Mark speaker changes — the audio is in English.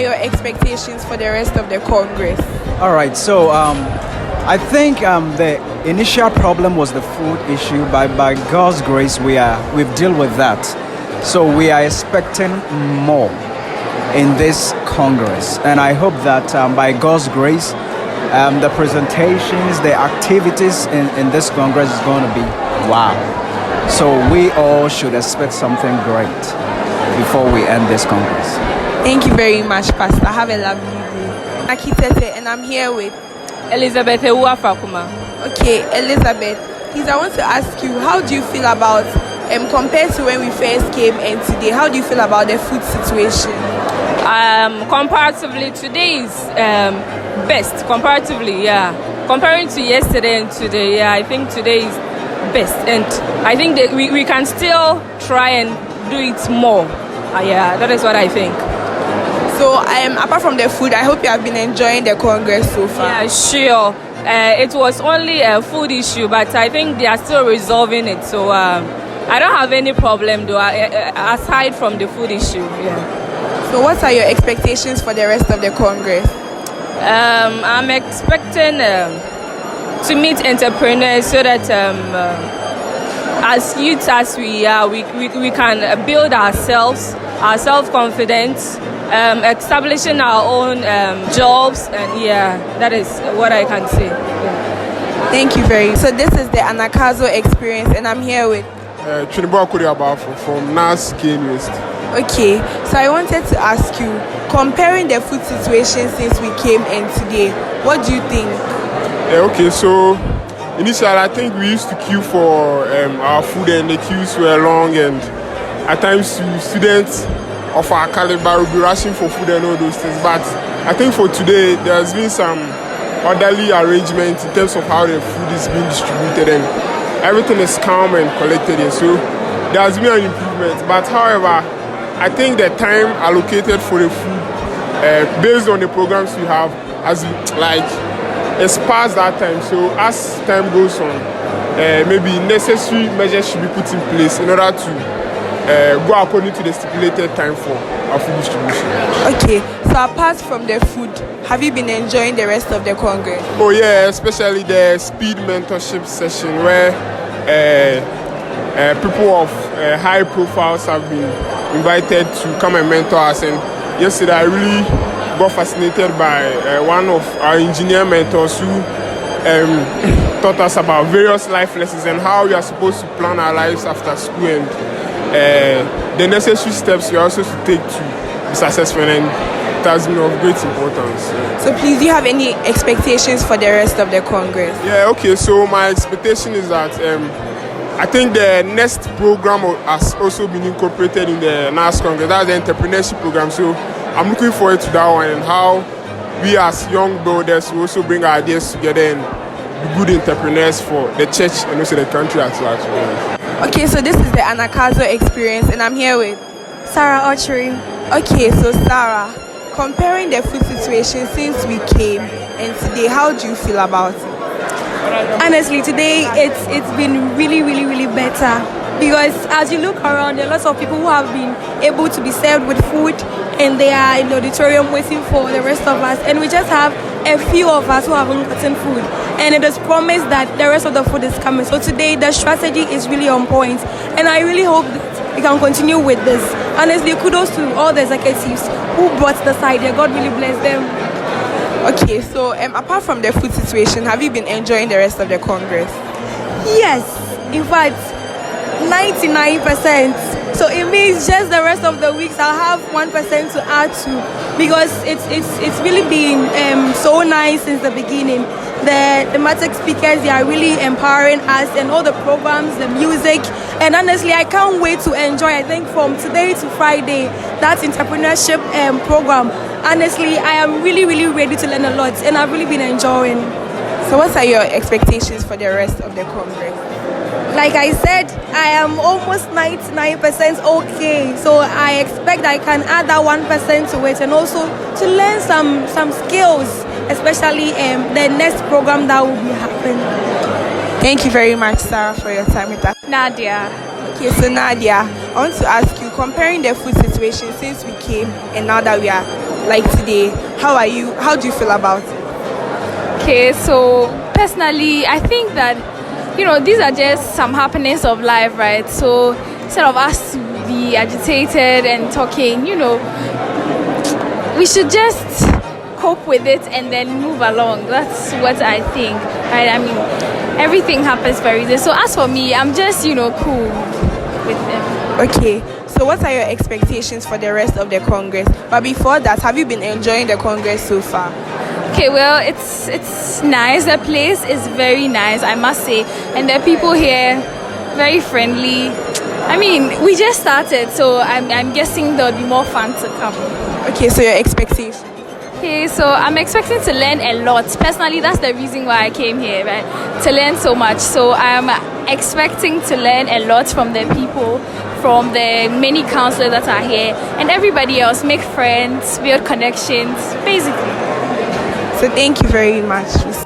Speaker 1: your expectations for the rest of the Congress?
Speaker 2: All right, so I think the initial problem was the food issue. By God's grace, we've dealt with that. So we are expecting more in this Congress, and I hope that by God's grace, the presentations, the activities in this Congress is going to be wow. So we all should expect something great before we end this Congress.
Speaker 1: Thank you very much, Pastor. Have a lovely day. Akitete, and I'm here with
Speaker 3: Elizabeth Ewafakuma.
Speaker 1: Okay, Elizabeth, please, I want to ask you, how do you feel about, compared to when we first came and today, how do you feel about the food situation?
Speaker 3: Comparatively, today is best. Comparatively, yeah. Comparing to yesterday and today, yeah, I think today is best. And I think that we can still try and do it more. Yeah, that is what I think.
Speaker 1: So, apart from the food, I hope you have been enjoying the Congress so far.
Speaker 3: Yeah, sure. It was only a food issue, but I think they are still resolving it. So I don't have any problem though, aside from the food issue. Yeah.
Speaker 1: So what are your expectations for the rest of the Congress?
Speaker 3: I'm expecting to meet entrepreneurs so that as youth as we are, we can build ourselves, our self-confidence, establishing our own jobs, and yeah, that is what I can say. Yeah.
Speaker 1: Thank you very much. So this is the Anagkazo experience, and I'm here with
Speaker 4: Chinibo Akuriabafo from NAS University.
Speaker 1: Okay, so I wanted to ask you, comparing the food situation since we came and today, what do you think?
Speaker 4: Okay, so initially I think we used to queue for our food, and the queues were long, and at times students of our caliber will be rushing for food and all those things. But I think for today there has been some orderly arrangement in terms of how the food is being distributed, and everything is calm and collected, and so there has been an improvement. But however, I think the time allocated for the food, based on the programs we have, has it's past that time. So as time goes on, maybe necessary measures should be put in place in order to go according to the stipulated time for our food distribution.
Speaker 1: Okay, so apart from the food, have you been enjoying the rest of the Congress?
Speaker 4: Oh yeah, especially the speed mentorship session where people of high profiles have been invited to come and mentor us. And yesterday I really got fascinated by one of our engineer mentors who taught us about various life lessons and how we are supposed to plan our lives after school, and the necessary steps we are also to take to be successful, and it has been of great importance.
Speaker 1: So please, do you have any expectations for the rest of the Congress?
Speaker 4: Yeah, okay, so my expectation is that I think the next program has also been incorporated in the NAS Congress. That's the entrepreneurship program. So I'm looking forward to that one, and how we as young builders will also bring our ideas together and be good entrepreneurs for the church and also the country at large.
Speaker 1: Okay, so this is the Anagkazo experience, and I'm here with
Speaker 5: Sarah Archery.
Speaker 1: Okay, so Sarah, comparing the food situation since we came and today, how do you feel about it?
Speaker 5: Honestly, today it's been really better, because as you look around, there are lots of people who have been able to be served with food, and they are in the auditorium waiting for the rest of us, and we just have a few of us who haven't gotten food, and it is promised that the rest of the food is coming. So today the strategy is really on point, and I really hope that we can continue with this. Honestly, kudos to all the executives who brought this idea. God really bless them.
Speaker 1: Okay, so apart from the food situation, have you been enjoying the rest of the Congress?
Speaker 5: Yes, in fact, 99%. So it means just the rest of the weeks I'll have 1% to add to, because it's really been so nice since the beginning. The thematic speakers, they are really empowering us, and all the programs, the music, and honestly I can't wait to enjoy. I think from today to Friday, that entrepreneurship program, honestly I am really ready to learn a lot, and I've really been enjoying.
Speaker 1: So what are your expectations for the rest of the Congress?
Speaker 5: Like I said, I am almost 99% okay. So I expect I can add that 1% to it, and also to learn some skills, especially the next program that will be happening.
Speaker 1: Thank you very much, Sarah, for your time with us.
Speaker 5: Nadia.
Speaker 1: Okay, so Nadia, I want to ask you, comparing the food situation since we came and now that we are like today. How do you feel about it?
Speaker 5: Okay, so personally, I think that, these are just some happenings of life, right? So instead of us to be agitated and talking, we should just cope with it and then move along. That's what I think, right? I mean, everything happens very easy. So as for me, I'm just, cool with them.
Speaker 1: Okay, so what are your expectations for the rest of the Congress? But before that, have you been enjoying the Congress so far?
Speaker 5: Okay, well, it's nice. The place is very nice, I must say. And the people here, very friendly. I mean, we just started, so I'm guessing there'll be more fun to come.
Speaker 1: Okay, so your expectations?
Speaker 5: Okay, so I'm expecting to learn a lot. Personally, that's the reason why I came here, right? To learn so much. So I'm expecting to learn a lot from the people, from the many counselors that are here, and everybody else. Make friends, build connections, basically.
Speaker 1: So thank you very much.